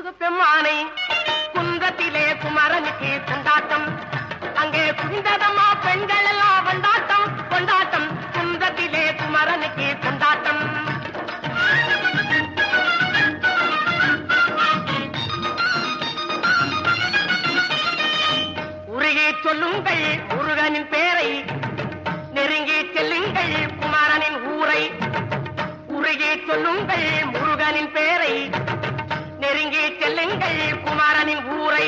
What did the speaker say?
முருக பெம்மானை குன்றத்திலே குமரனுக்கு கொண்டாட்டம் அங்கே குவிந்ததம்மா பெண்கள் எல்லாம் கொண்டாட்டம் கொண்டாட்டம் குன்றத்திலே குமரனுக்கு கொண்டாட்டம் உருகி சொல்லுங்கள் முருகனின் பேரை நெருங்கி செல்லுங்கள் குமரனின் ஊரை உருகி சொல்லுங்கள் முருகனின் பேரை நெருங்கி செல்லுங்கள் குமரனின் ஊரை